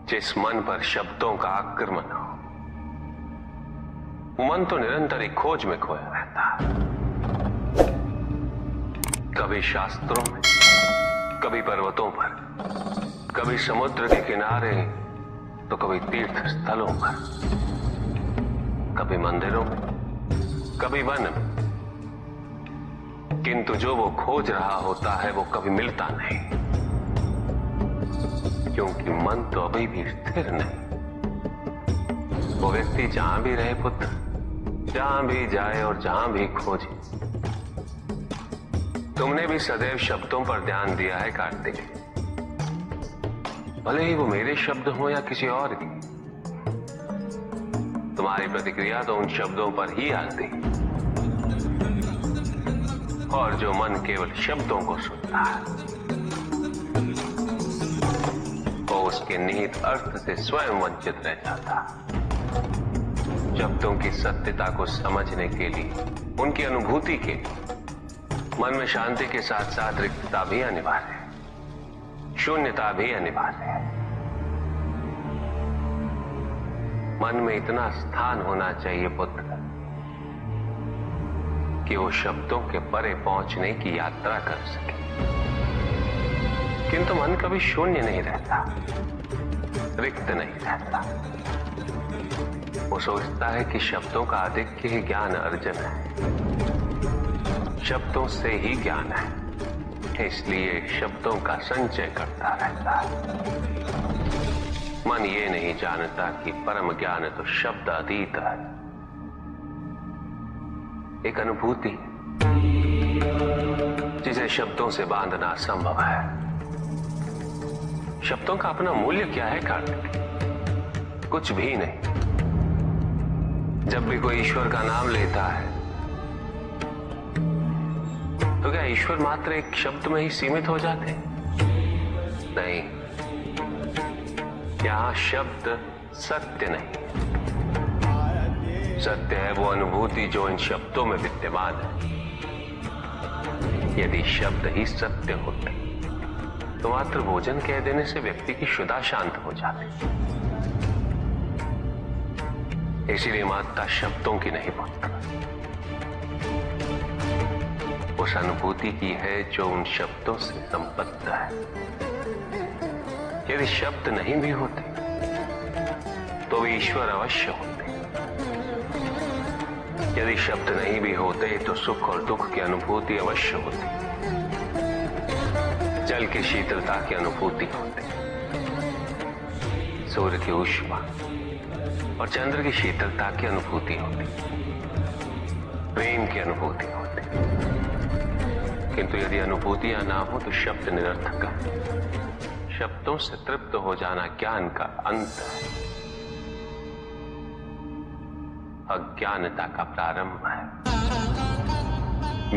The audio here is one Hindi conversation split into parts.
जिस मन पर शब्दों का आक्रमण हो, वो मन तो निरंतर ही खोज में खोया रहता है। कभी शास्त्रों में, कभी पर्वतों पर, कभी समुद्र के किनारे, तो कभी तीर्थ स्थलों पर, कभी मंदिरों में, कभी वन में। किंतु जो वो खोज रहा होता है वो कभी मिलता नहीं, क्योंकि मन तो अभी भी स्थिर नहीं। वो व्यक्ति जहां भी रहे पुत्र, जहां भी जाए और जहां भी खोजे। तुमने भी सदैव शब्दों पर ध्यान दिया है कार्तिक, भले ही वो मेरे शब्द हो या किसी और की। तुम्हारी प्रतिक्रिया तो उन शब्दों पर ही आती, और जो मन केवल शब्दों को सुनता है, वो उसके निहित अर्थ से स्वयं वंचित रह जाता। शब्दों की सत्यता को समझने के लिए, उनकी अनुभूति के लिए, मन में शांति के साथ साथ रिक्तता भी अनिवार्य है, शून्यता भी अनिवार्य है। मन में इतना स्थान होना चाहिए पुत्र कि वो शब्दों के परे पहुंचने की यात्रा कर सके। किंतु मन कभी शून्य नहीं रहता, रिक्त नहीं रहता। वो सोचता है कि शब्दों का आधिक्य ही ज्ञान अर्जन है, शब्दों से ही ज्ञान है, इसलिए शब्दों का संचय करता रहता है। मन ये नहीं जानता कि परम ज्ञान तो शब्द अतीत है, एक अनुभूति जिसे शब्दों से बांधना असंभव है। शब्दों का अपना मूल्य क्या है कार्तिक? कुछ भी नहीं। जब भी कोई ईश्वर का नाम लेता है तो क्या ईश्वर मात्र एक शब्द में ही सीमित हो जाते? नहीं, यहां शब्द सत्य नहीं, सत्य है वो अनुभूति जो इन शब्दों में विद्यमान है। यदि शब्द ही सत्य होते तो मात्र भोजन कह देने से व्यक्ति की क्षुधा शांत हो जाती। इसीलिए महत्ता शब्दों की नहीं पुत्र, उस अनुभूति की है जो उन शब्दों से संबद्ध है। यदि शब्द नहीं भी होते तो वे ईश्वर अवश्य होते। यदि शब्द नहीं भी होते तो सुख और दुख की अनुभूति अवश्य होती, जल की शीतलता की अनुभूति होती, सूर्य की ऊष्मा और चंद्र की शीतलता की अनुभूति होती, प्रेम की अनुभूति होती। किंतु यदि अनुभूतियां ना हो तो शब्द निरर्थक है। शब्दों से तृप्त हो जाना ज्ञान का अंत है, अज्ञानता का प्रारंभ है।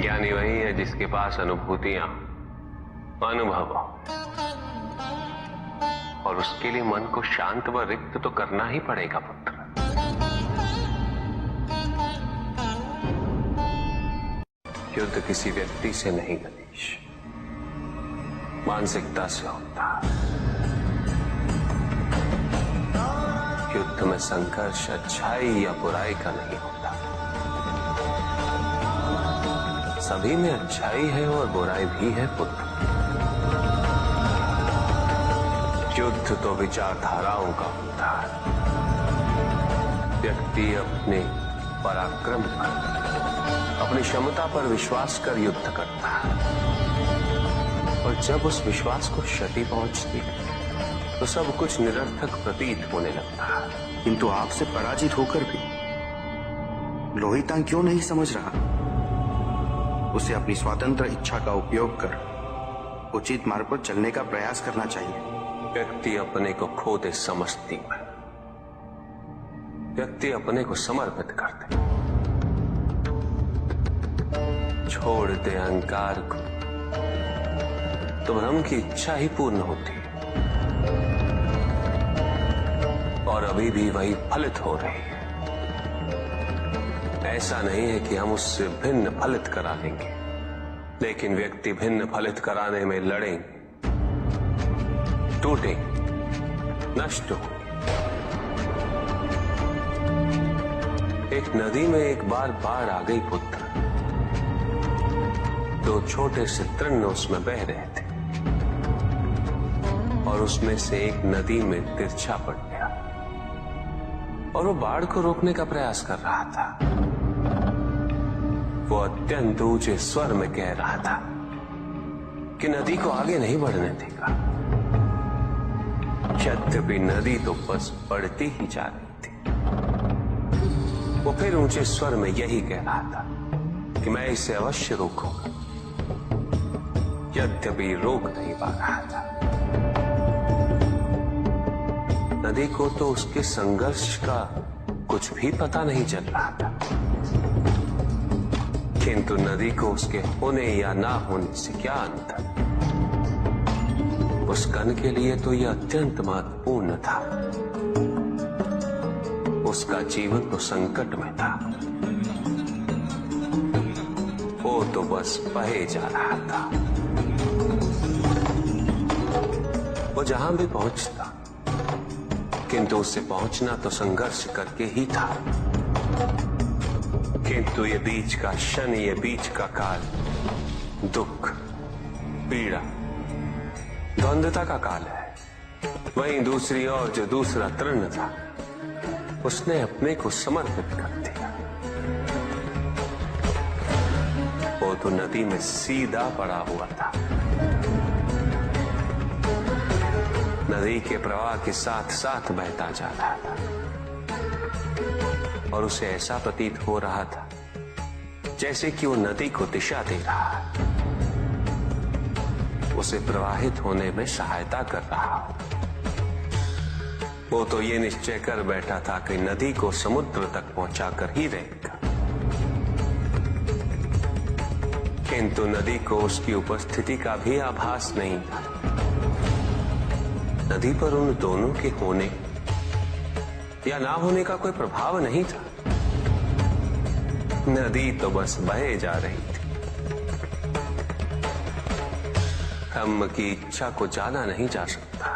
ज्ञानी वही है जिसके पास अनुभूतियां, अनुभव, और उसके लिए मन को शांत व रिक्त तो करना ही पड़ेगा पुत्र। युद्ध किसी व्यक्ति से नहीं गणेश, मानसिकता से होता। युद्ध में संघर्ष अच्छाई या बुराई का नहीं होता, सभी में अच्छाई है और बुराई भी है पुत्र। युद्ध तो विचारधाराओं का होता है। व्यक्ति अपने पराक्रम पर, अपनी क्षमता पर विश्वास कर युद्ध करता है, और जब उस विश्वास को क्षति पहुंचती है तो सब कुछ निरर्थक प्रतीत होने लगता है। किंतु आपसे पराजित होकर भी लोहितांग क्यों नहीं समझ रहा? उसे अपनी स्वतंत्र इच्छा का उपयोग कर उचित मार्ग पर चलने का प्रयास करना चाहिए। व्यक्ति अपने को खो दे समझती है, व्यक्ति अपने को समर्पित कर दे, छोड़ दे अहंकार को, तो ब्रह्म की इच्छा ही पूर्ण होती है, और अभी भी वही फलित हो रही है। ऐसा नहीं है कि हम उससे भिन्न फलित करा लेंगे, लेकिन व्यक्ति भिन्न फलित कराने में लड़ेंगे, टूटेंगे, नष्ट हो। एक नदी में एक बार बाढ़ आ गई पुत्र। 2 छोटे से तृण उसमें बह रहे थे और उसमें से एक नदी में तिरछा पड़ गया और वो बाढ़ को रोकने का प्रयास कर रहा था। वो अत्यंत ऊंचे स्वर में कह रहा था कि नदी को आगे नहीं बढ़ने देगा। यद्यपि नदी तो बस बढ़ती ही जा रही थी। वो फिर ऊंचे स्वर में यही कह रहा था कि मैं इसे अवश्य रोकूंगा, यद्यपि रोक नहीं पा रहा था। नदी को तो उसके संघर्ष का कुछ भी पता नहीं चल रहा था, किंतु नदी को उसके होने या ना होने से क्या अंतर। उस कण के लिए तो यह अत्यंत महत्वपूर्ण था। उसका जीवन तो संकट में था। वो तो बस बहे जा रहा था। वो जहां भी पहुंचता, किंतु उससे पहुंचना तो संघर्ष करके ही था। किंतु ये बीच का क्षण, ये बीच का काल दुख, पीड़ा, द्वंद्वता का काल है। वहीं दूसरी ओर जो दूसरा तृण था, उसने अपने को समर्पित कर दिया। वो तो नदी में सीधा पड़ा हुआ था। नदी के प्रवाह के साथ साथ बहता जा रहा था और उसे ऐसा प्रतीत हो रहा था जैसे कि वो नदी को दिशा दे रहा है, उसे प्रवाहित होने में सहायता कर रहा हो। वो तो ये निश्चय कर बैठा था कि नदी को समुद्र तक पहुंचाकर ही रहेगा, किंतु नदी को उसकी उपस्थिति का भी आभास नहीं था। नदी पर उन दोनों के होने या ना होने का कोई प्रभाव नहीं था। नदी तो बस बहे जा रही थी। ब्रह्म की इच्छा को जाना नहीं जा सकता,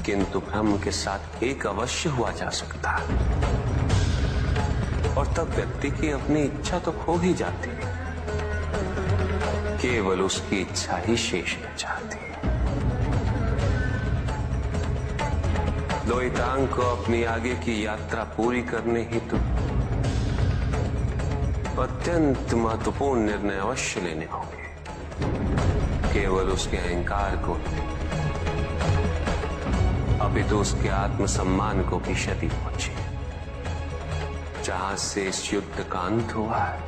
किंतु ब्रह्म के साथ एक अवश्य हुआ जा सकता, और तब व्यक्ति की अपनी इच्छा तो खो ही जाती है। केवल उसकी इच्छा ही शेष रह जाती है। द्वैतांग को अपनी आगे की यात्रा पूरी करने हेतु अत्यंत महत्वपूर्ण निर्णय अवश्य लेने होंगे। केवल उसके अहंकार को, अपितु उसके आत्मसम्मान को भी क्षति पहुंची। जहां से इस युद्ध का अंत हुआ है,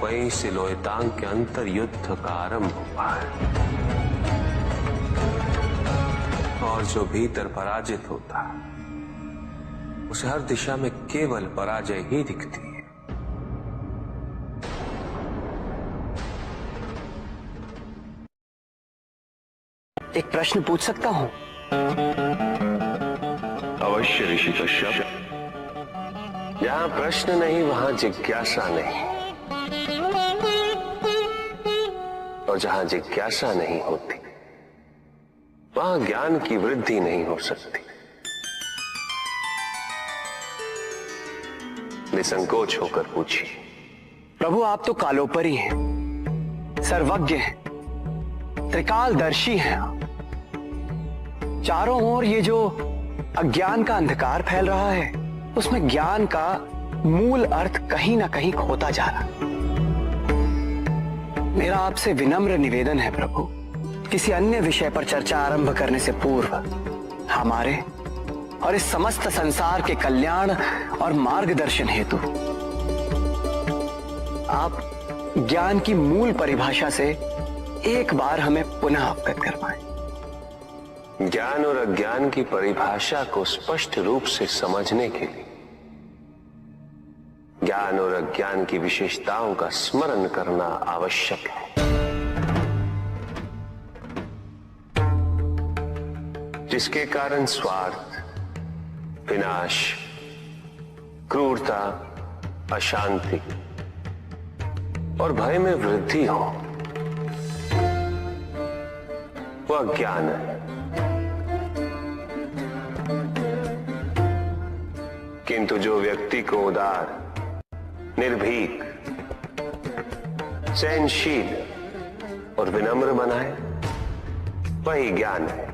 वहीं से लोहितांग के अंतर युद्ध का आरंभ हुआ है। और जो भीतर पराजित होता, उसे हर दिशा में केवल पराजय ही दिखती है। एक प्रश्न पूछ सकता हूं? अवश्य ऋषि कश्यप। जहां प्रश्न नहीं वहां जिज्ञासा नहीं, और जहां जिज्ञासा नहीं होती वहां ज्ञान की वृद्धि नहीं हो सकती। निसंकोच होकर पूछिए। प्रभु, आप तो कालोपरी हैं, सर्वज्ञ हैं, त्रिकालदर्शी हैं। चारों ओर ये जो अज्ञान का अंधकार फैल रहा है, उसमें ज्ञान का मूल अर्थ कहीं ना कहीं खोता जा रहा। मेरा आपसे विनम्र निवेदन है प्रभु, किसी अन्य विषय पर चर्चा आरंभ करने से पूर्व हमारे और इस समस्त संसार के कल्याण और मार्गदर्शन हेतु आप ज्ञान की मूल परिभाषा से एक बार हमें पुनः अवगत करवाएं। ज्ञान और अज्ञान की परिभाषा को स्पष्ट रूप से समझने के लिए ज्ञान और अज्ञान की विशेषताओं का स्मरण करना आवश्यक है। जिसके कारण स्वार्थ, विनाश, क्रूरता, अशांति और भय में वृद्धि हो। वो अज्ञान है। किंतु जो व्यक्ति को उदार, निर्भीक, सहनशील और विनम्र बनाए, वही ज्ञान है।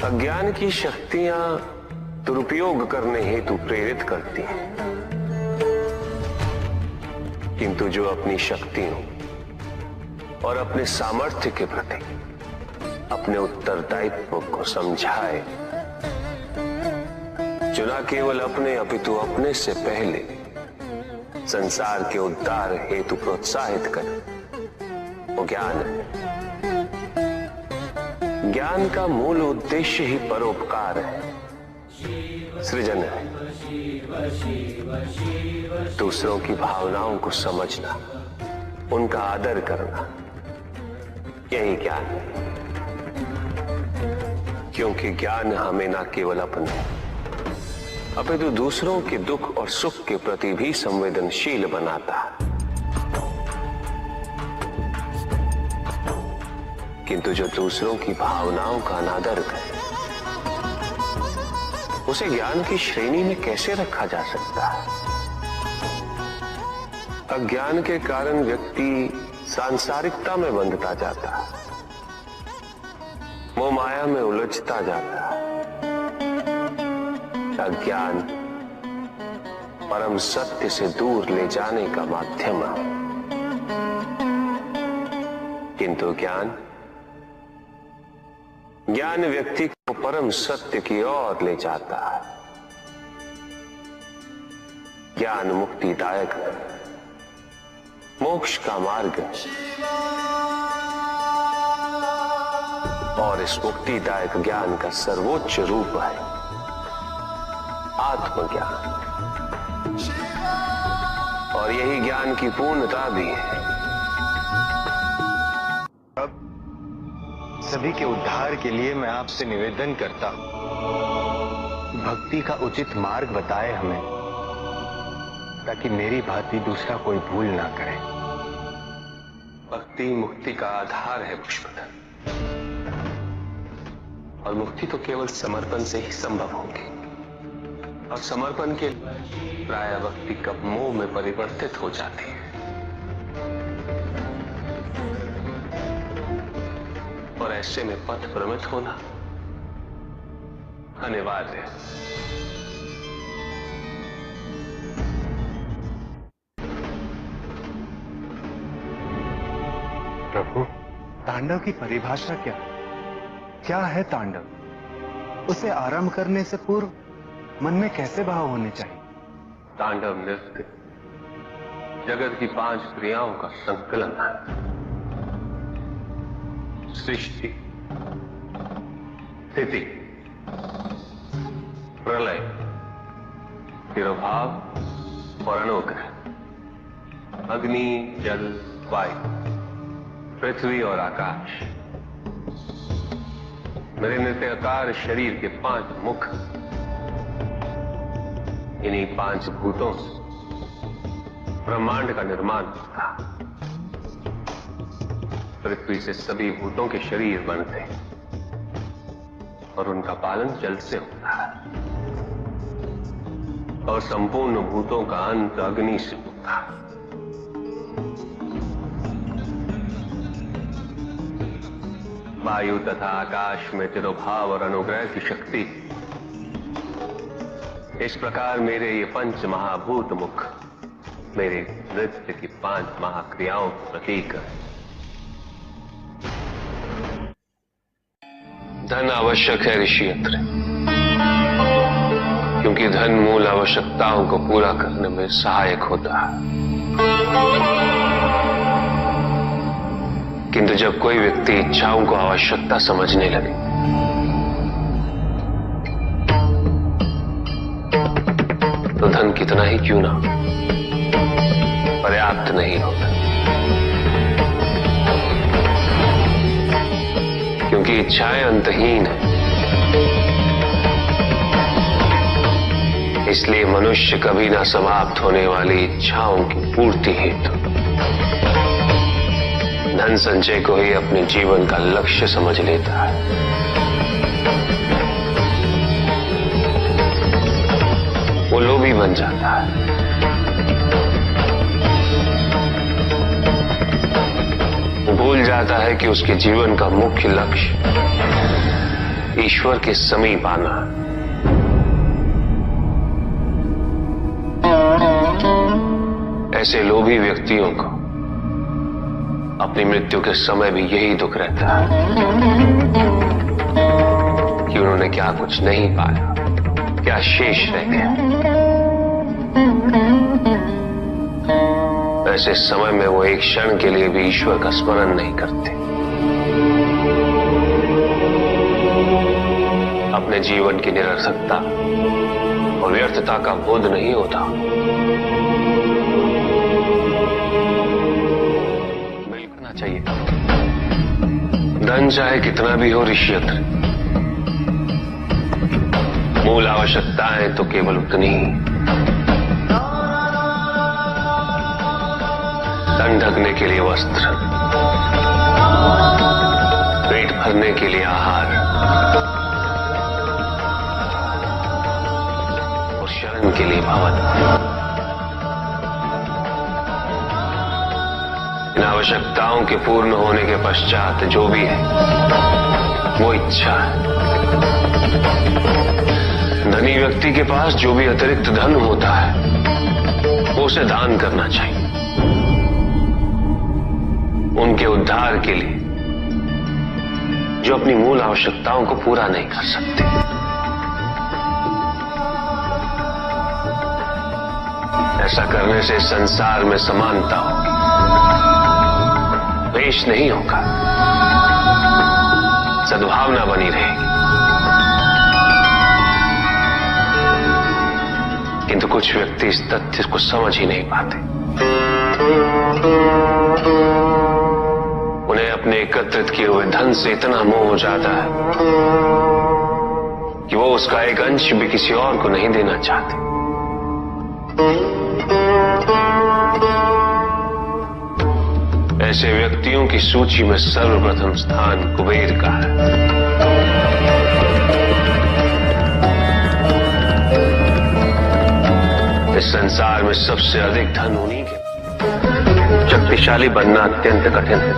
अज्ञान की शक्तियां दुरुपयोग करने हेतु प्रेरित करती हैं, किंतु जो अपनी शक्तियों और अपने सामर्थ्य के प्रति अपने उत्तरदायित्व को समझाए, जो न केवल अपने अपितु अपने से पहले संसार के उद्धार हेतु प्रोत्साहित करे, वो ज्ञान है। ज्ञान का मूल उद्देश्य ही परोपकार है, सृजन है। दूसरों की भावनाओं को समझना, उनका आदर करना, यही ज्ञान है। क्योंकि ज्ञान हमें न केवल अपने अपितु दूसरों के दुख और सुख के प्रति भी संवेदनशील बनाता है। किंतु जो दूसरों की भावनाओं का अनादर करे, उसे ज्ञान की श्रेणी में कैसे रखा जा सकता है? अज्ञान के कारण व्यक्ति सांसारिकता में बंधता जाता है, मोह माया में उलझता जाता है। अज्ञान परम सत्य से दूर ले जाने का माध्यम है, किंतु ज्ञान व्यक्ति को परम सत्य की ओर ले जाता है। ज्ञान मुक्तिदायक है, मोक्ष का मार्ग है, और इस मुक्तिदायक ज्ञान का सर्वोच्च रूप है आत्मज्ञान, और यही ज्ञान की पूर्णता भी है। सभी के उद्धार के लिए मैं आपसे निवेदन करता हूं, भक्ति का उचित मार्ग बताए हमें, ताकि मेरी भांति दूसरा कोई भूल ना करे। भक्ति मुक्ति का आधार है पुष्पधन, और मुक्ति तो केवल समर्पण से ही संभव होगी। और समर्पण के प्राय भक्ति कब मोह में परिवर्तित हो जाती है। और ऐसे में पथ भ्रमित होना अनिवार्य है। प्रभु, तांडव की परिभाषा क्या है? क्या है तांडव? उसे आरंभ करने से पूर्व मन में कैसे भाव होने चाहिए? तांडव नृत्य जगत की 5 क्रियाओं का संकलन है। सृष्टि, स्थिति, प्रलय, तिरोभाव और अनुग्रह, अग्नि, जल, वायु, पृथ्वी और आकाश। मेरे नृत्याकार शरीर के 5 मुख, इन्हीं 5 भूतों से ब्रह्मांड का निर्माण होता है। पृथ्वी से सभी भूतों के शरीर बनते हैं, और उनका पालन जल से होता है, और संपूर्ण भूतों का अंत अग्नि से होता है। वायु तथा आकाश में तिरोभाव और अनुग्रह की शक्ति। इस प्रकार मेरे ये 5 महाभूत मुख मेरे नृत्य की 5 महाक्रियाओं का प्रतीक है। धन आवश्यक है ऋषियंत्र, क्योंकि धन मूल आवश्यकताओं को पूरा करने में सहायक होता है। किंतु जब कोई व्यक्ति इच्छाओं को आवश्यकता समझने लगे, तो धन कितना ही क्यों ना पर्याप्त नहीं होता, क्योंकि इच्छाएं अंतहीन है। इसलिए मनुष्य कभी ना समाप्त होने वाली इच्छाओं की पूर्ति हेतु धन संचय को ही अपने जीवन का लक्ष्य समझ लेता है, वो लोभी बन जाता है। वो भूल जाता है कि उसके जीवन का मुख्य लक्ष्य ईश्वर के समीप आना है। ऐसे लोभी व्यक्तियों को अपनी मृत्यु के समय भी यही दुख रहता है कि उन्होंने क्या कुछ नहीं पाया, क्या शेष रह गया। ऐसे समय में वो एक क्षण के लिए भी ईश्वर का स्मरण नहीं करते, अपने जीवन की निरर्थकता और व्यर्थता का बोध नहीं होता। बिल्कुल चाहिए, धन चाहे कितना भी हो ऋषियत्र, मूल आवश्यकताएं तो केवल उतनी ही। तन ढकने के लिए वस्त्र, पेट भरने के लिए आहार और शरण के लिए भवन। इन आवश्यकताओं के पूर्ण होने के पश्चात जो भी है वो इच्छा है। धनी व्यक्ति के पास जो भी अतिरिक्त धन होता है वो उसे दान करना चाहिए, उनके उद्धार के लिए जो अपनी मूल आवश्यकताओं को पूरा नहीं कर सकते। ऐसा करने से संसार में समानता होगी, द्वेष नहीं होगा, सद्भावना बनी रहेगी। किंतु कुछ व्यक्ति इस तथ्य को समझ ही नहीं पाते। उन्हें अपने एकत्रित किए हुए धन से इतना मोह हो जाता है कि वो उसका एक अंश भी किसी और को नहीं देना चाहते। ऐसे व्यक्तियों की सूची में सर्वप्रथम स्थान कुबेर का है। इस संसार में सबसे अधिक धन उन्हीं के। शक्तिशाली बनना अत्यंत कठिन है,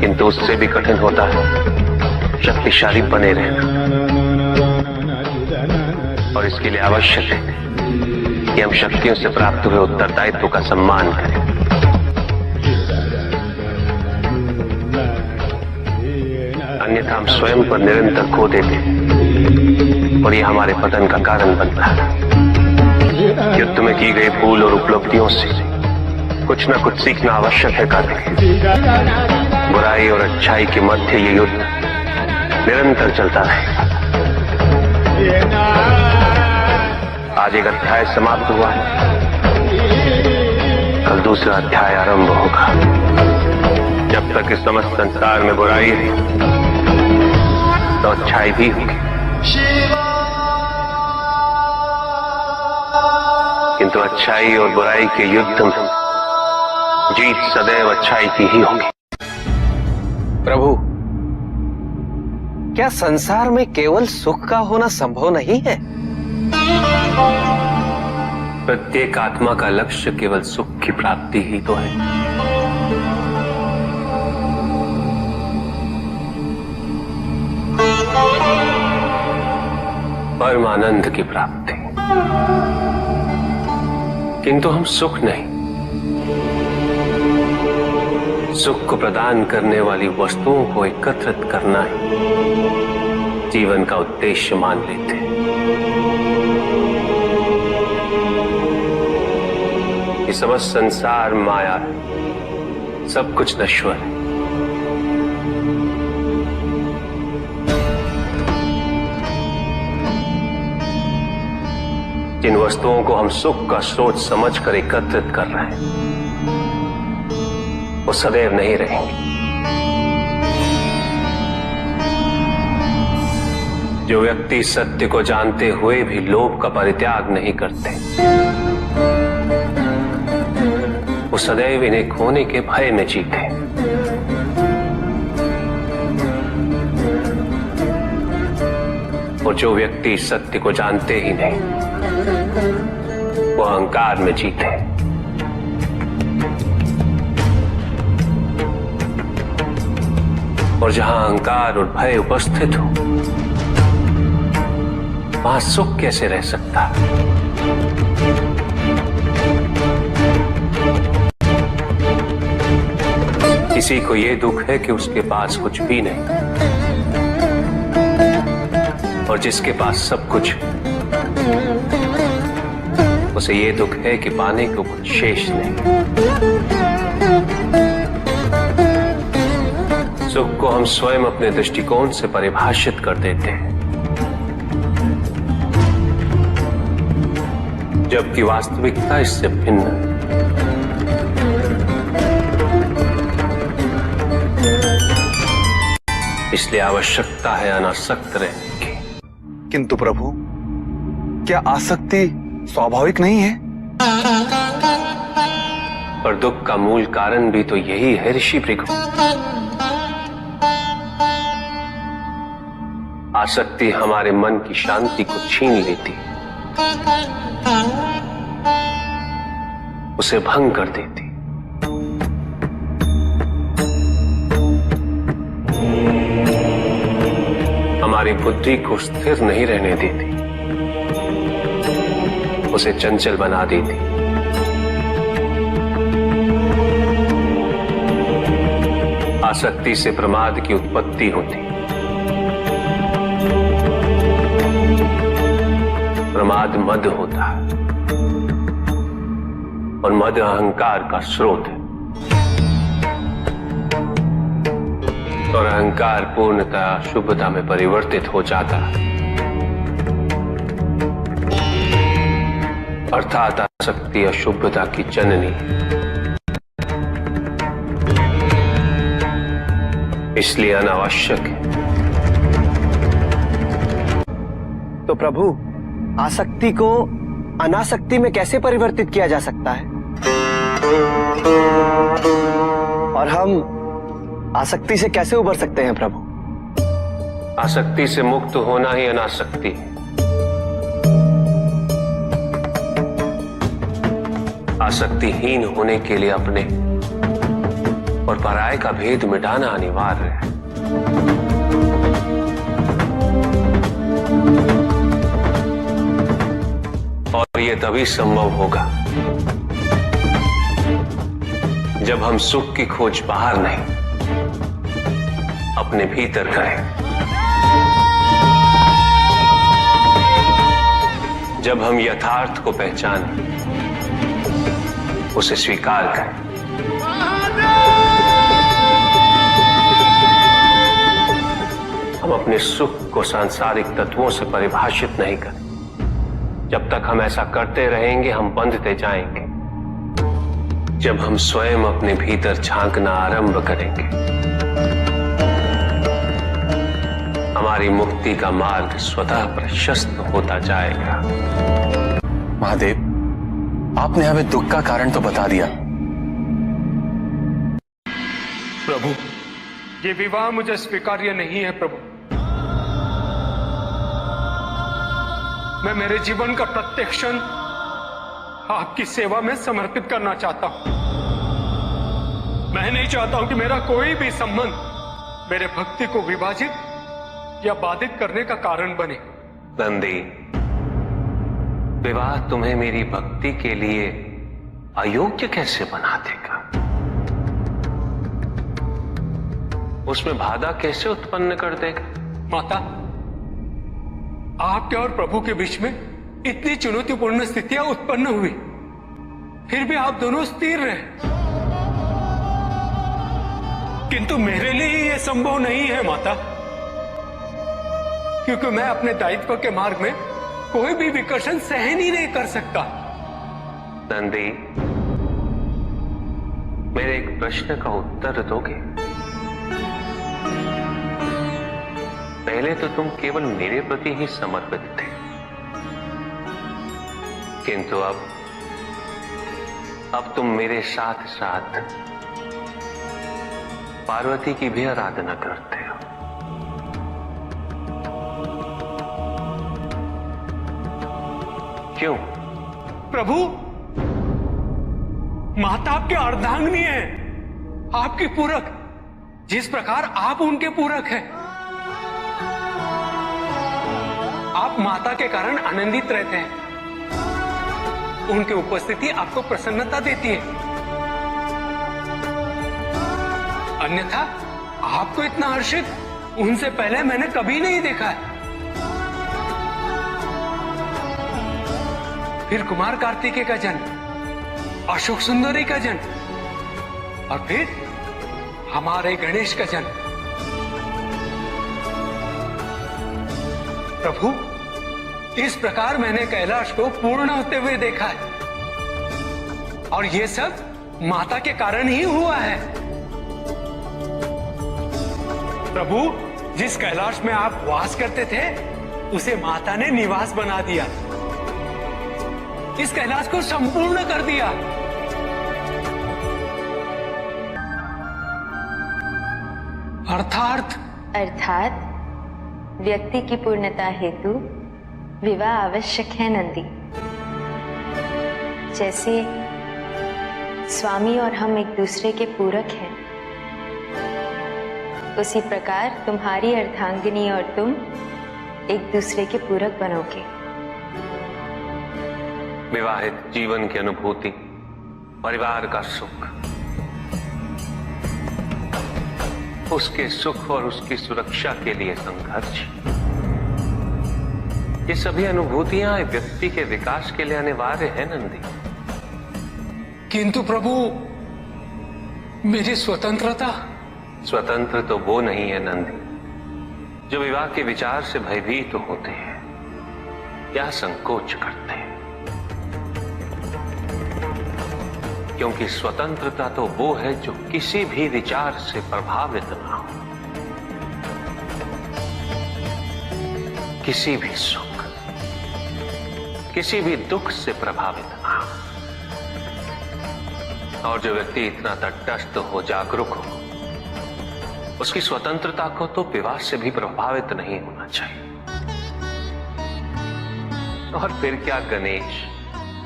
किंतु उससे भी कठिन होता है शक्तिशाली बने रहना। और इसके लिए आवश्यक है कि हम शक्तियों से प्राप्त हुए उत्तरदायित्व का सम्मान करें। अन्यथा हम स्वयं पर निरंतर खो देते हैं और यह हमारे पतन का कारण बनता है। युद्ध में की गई भूल और उपलब्धियों से कुछ न कुछ सीखना आवश्यक है कार्तिक। बुराई और अच्छाई के मध्य ये युद्ध निरंतर चलता रहेगा। आज एक अध्याय समाप्त हुआ है, कल दूसरा अध्याय आरंभ होगा। जब तक इस समस्त संसार में बुराई है तो अच्छाई भी होगी, किंतु अच्छाई और बुराई के युद्ध में जीत सदैव अच्छाई की ही होगी। प्रभु, क्या संसार में केवल सुख का होना संभव नहीं है? प्रत्येक आत्मा का लक्ष्य केवल सुख की प्राप्ति ही तो है। परमानंद की प्राप्ति, किंतु हम सुख नहीं, सुख को प्रदान करने वाली वस्तुओं को एकत्रित करना ही जीवन का उद्देश्य मान लेते हैं। ये समस्त संसार माया है, सब कुछ नश्वर है। जिन वस्तुओं को हम सुख का सोच समझकर एकत्रित कर रहे हैं वो सदैव नहीं रहेंगे। जो व्यक्ति सत्य को जानते हुए भी लोभ का परित्याग नहीं करते वो सदैव इन्हें खोने के भय में जीते। और जो व्यक्ति सत्य को जानते ही नहीं, वो अहंकार में जीते। और जहां अहंकार और भय उपस्थित हो, वहां सुख कैसे रह सकता? किसी को यह दुख है कि उसके पास कुछ भी नहीं, और जिसके पास सब कुछ, उसे यह दुख है कि पाने को कुछ शेष नहीं। सुख को हम स्वयं अपने दृष्टिकोण से परिभाषित कर देते हैं, जबकि वास्तविकता इससे भिन्न है। इसलिए आवश्यकता है अनासक्त रहने की। किंतु प्रभु, क्या आसक्ति स्वाभाविक नहीं है? और दुख का मूल कारण भी तो यही है ऋषि भृगु। आसक्ति हमारे मन की शांति को छीन लेती, उसे भंग कर देती। हमारी बुद्धि को स्थिर नहीं रहने देती, उसे चंचल बना देती। आसक्ति से प्रमाद की उत्पत्ति होती, प्रमाद मद होता है, और मद अहंकार का स्रोत है। और अहंकार पूर्णतः शुभता में परिवर्तित हो जाता है, अर्थात आसक्ति अशुभता की जननी। इसलिए अनावश्यक है। तो प्रभु, आसक्ति को अनासक्ति में कैसे परिवर्तित किया जा सकता है? और हम आसक्ति से कैसे उबर सकते हैं प्रभु? आसक्ति से मुक्त होना ही अनासक्ति है। आसक्तिहीन होने के लिए अपने और पराये का भेद मिटाना अनिवार्य है। और यह तभी संभव होगा जब हम सुख की खोज बाहर नहीं, अपने भीतर करें। जब हम यथार्थ को पहचानें, उसे स्वीकार करें। हम अपने सुख को सांसारिक तत्वों से परिभाषित नहीं करें। जब तक हम ऐसा करते रहेंगे, हम बंधते जाएंगे। जब हम स्वयं अपने भीतर झांकना आरंभ करेंगे, हमारी मुक्ति का मार्ग स्वतः प्रशस्त होता जाएगा। महादेव, आपने हमें दुख का कारण तो बता दिया। प्रभु, ये विवाह मुझे स्वीकार्य नहीं है प्रभु। मैं मेरे जीवन का प्रत्येक क्षण आपकी सेवा में समर्पित करना चाहता हूं। मैं नहीं चाहता हूं कि मेरा कोई भी संबंध मेरे भक्ति को विभाजित या बाधित करने का कारण बने। नंदी, विवाह तुम्हें मेरी भक्ति के लिए अयोग्य कैसे बना देगा? उसमें बाधा कैसे उत्पन्न कर देगा? माता, आपके और प्रभु के बीच में इतनी चुनौतीपूर्ण स्थितियां उत्पन्न हुई, फिर भी आप दोनों स्थिर रहे। किंतु मेरे लिए यह संभव नहीं है माता, क्योंकि मैं अपने दायित्व के मार्ग में कोई भी विकर्षण सहन ही नहीं कर सकता। नंदी, मेरे एक प्रश्न का उत्तर दोगे? पहले तो तुम केवल मेरे प्रति ही समर्पित थे, किंतु अब तुम मेरे साथ साथ पार्वती की भी आराधना करते हो। क्यों? प्रभु, माता आपके अर्धांगिनी है, आपकी पूरक, जिस प्रकार आप उनके पूरक हैं। आप माता के कारण आनंदित रहते हैं, उनकी उपस्थिति आपको प्रसन्नता देती है। अन्यथा आपको इतना हर्षित उनसे पहले मैंने कभी नहीं देखा है। फिर कुमार कार्तिकेय का जन्म, अशोक सुंदरी का जन्म, और फिर हमारे गणेश का जन्म। प्रभु, इस प्रकार मैंने कैलाश को पूर्ण होते हुए देखा है, और ये सब माता के कारण ही हुआ है। प्रभु, जिस कैलाश में आप वास करते थे, उसे माता ने निवास बना दिया, इस कैलाश को संपूर्ण कर दिया। अर्थात व्यक्ति की पूर्णता हेतु विवाह आवश्यक है नंदी। जैसे स्वामी और हम एक दूसरे के पूरक हैं, उसी प्रकार तुम्हारी अर्धांगिनी और तुम एक दूसरे के पूरक बनोगे। विवाहित जीवन की अनुभूति, परिवार का सुख, उसके सुख और उसकी सुरक्षा के लिए संघर्ष, ये सभी अनुभूतियां व्यक्ति के विकास के लिए अनिवार्य है नंदी। किंतु प्रभु, मेरी स्वतंत्रता। स्वतंत्र तो वो नहीं है नंदी जो विवाह के विचार से भयभीत होते हैं या संकोच करते हैं, क्योंकि स्वतंत्रता तो वो है जो किसी भी विचार से प्रभावित ना हो, किसी भी सुख, किसी भी दुख से प्रभावित ना हो। और जो व्यक्ति इतना तटस्थ हो, जागरूक हो, उसकी स्वतंत्रता को तो विवाह से भी प्रभावित नहीं होना चाहिए। और फिर क्या गणेश,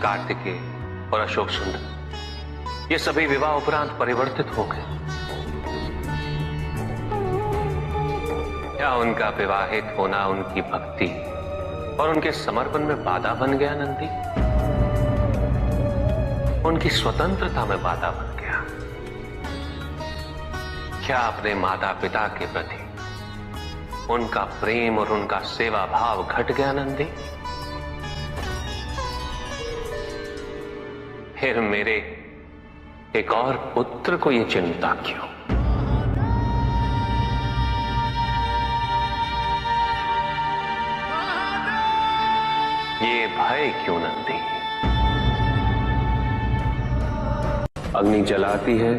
कार्तिकेय और अशोक सुंदर, ये सभी विवाह उपरांत परिवर्तित हो गए? क्या उनका विवाहित होना उनकी भक्ति और उनके समर्पण में बाधा बन गया नंदी? उनकी स्वतंत्रता में बाधा बन गया? क्या अपने माता पिता के प्रति उनका प्रेम और उनका सेवा भाव घट गया नंदी? फिर मेरे एक और पुत्र को ये चिंता क्यों? ये भय क्यों नंदी? अग्नि जलाती है,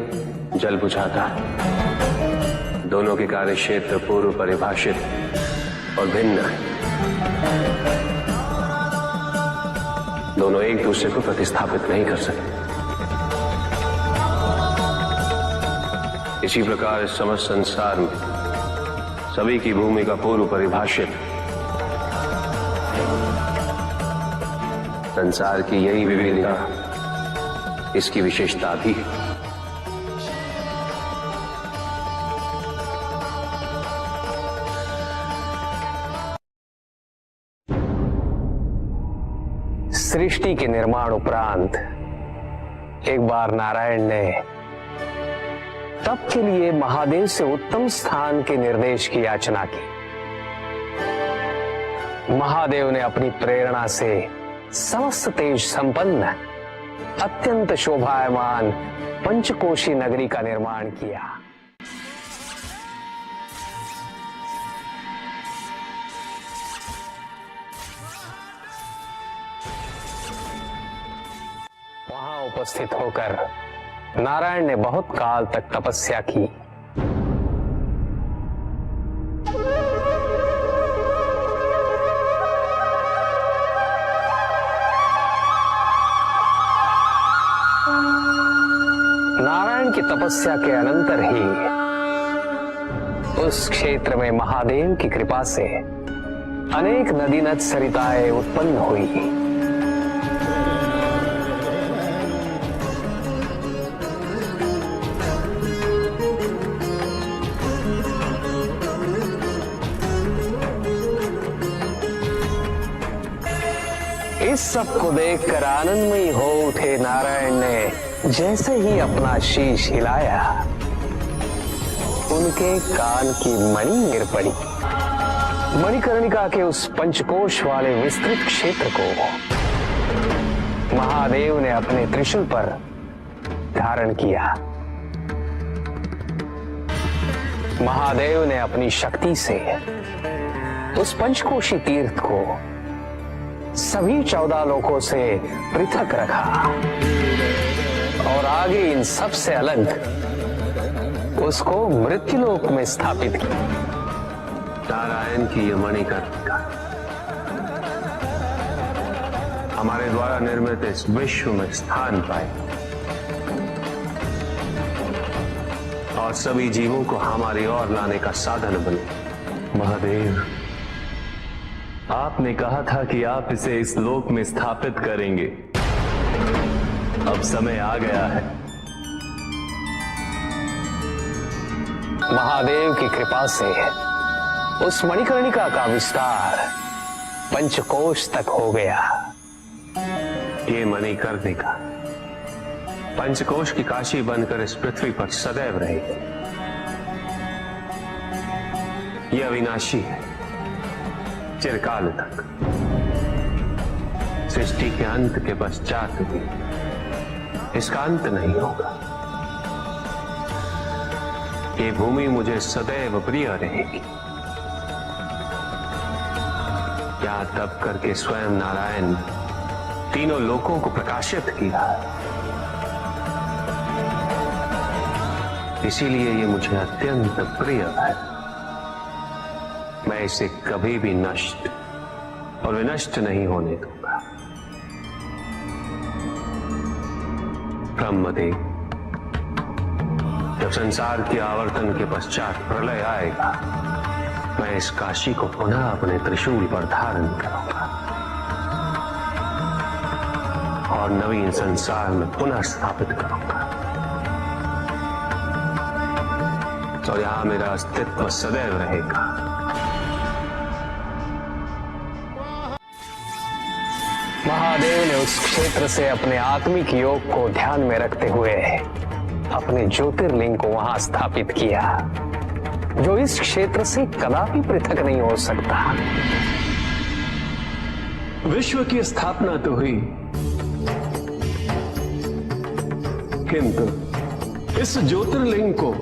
जल बुझाता है, दोनों के कार्य क्षेत्र पूर्व परिभाषित और भिन्न है। दोनों एक दूसरे को प्रतिस्थापित नहीं कर सकते। इसी प्रकार इस समस्त संसार में सभी की भूमिका पूर्व परिभाषित। संसार की यही विविधता इसकी विशेषता भी है। सृष्टि के निर्माण उपरांत एक बार नारायण ने तप के लिए महादेव से उत्तम स्थान के निर्देश की याचना की। महादेव ने अपनी प्रेरणा से समस्त तेज संपन्न अत्यंत शोभायमान पंचकोशी नगरी का निर्माण किया। वहां उपस्थित होकर नारायण ने बहुत काल तक तपस्या की। नारायण की तपस्या के अनंतर ही उस क्षेत्र में महादेव की कृपा से अनेक नदी नद सरिताएं उत्पन्न हुई। इस सब को देखकर आनंदमयी हो उठे नारायण ने जैसे ही अपना शीश हिलाया, उनके कान की मणि गिर पड़ी। मणिकर्णिका के उस पंचकोश वाले विस्तृत क्षेत्र को महादेव ने अपने त्रिशूल पर धारण किया। महादेव ने अपनी शक्ति से उस पंचकोशी तीर्थ को सभी 14 लोकों से पृथक रखा और आगे इन सब से अलग उसको मृत्युलोक में स्थापित किया। नारायण की ये मणिकर्णिका हमारे द्वारा निर्मित इस विश्व में स्थान पाए और सभी जीवों को हमारी ओर लाने का साधन बने। महादेव, आपने कहा था कि आप इसे इस लोक में स्थापित करेंगे। अब समय आ गया है। महादेव की कृपा से उस मणिकर्णिका का विस्तार पंचकोश तक हो गया। ये मणिकर्णिका पंचकोश की काशी बनकर इस पृथ्वी पर सदैव रहेगी। यह अविनाशी है, चिरकाल तक। सृष्टि के अंत के पश्चात भी इसका अंत नहीं होगा। ये भूमि मुझे सदैव प्रिय रहेगी। यहां तप करके स्वयं नारायण तीनों लोकों को प्रकाशित किया, इसीलिए ये मुझे अत्यंत प्रिय है। मैं इसे कभी भी नष्ट और विनष्ट नहीं होने दूंगा। ब्रह्मदेव, जब संसार के आवर्तन के पश्चात प्रलय आएगा, मैं इस काशी को पुनः अपने त्रिशूल पर धारण करूंगा और नवीन संसार में पुनः स्थापित करूंगा और यहां मेरा अस्तित्व सदैव रहेगा। महादेव ने उस क्षेत्र से अपने आत्मिक योग को ध्यान में रखते हुए अपने ज्योतिर्लिंग को वहां स्थापित किया, जो इस क्षेत्र से कदापि पृथक नहीं हो सकता। विश्व की स्थापना तो हुई, किंतु इस ज्योतिर्लिंग को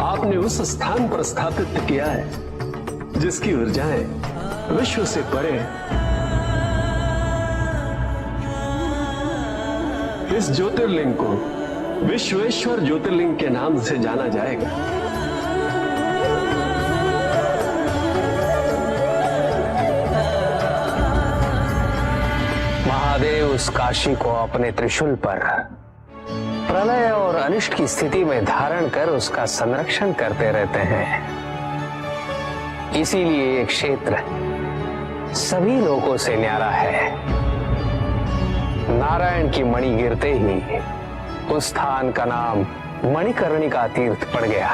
आपने उस स्थान पर स्थापित किया है जिसकी ऊर्जाएं विश्व से परे। इस ज्योतिर्लिंग को विश्वेश्वर ज्योतिर्लिंग के नाम से जाना जाएगा। महादेव उस काशी को अपने त्रिशूल पर प्रलय और अनिष्ट की स्थिति में धारण कर उसका संरक्षण करते रहते हैं। इसीलिए ये क्षेत्र सभी लोगों से न्यारा है। नारायण की मणि गिरते ही उस स्थान का नाम मणिकर्णिका तीर्थ पड़ गया।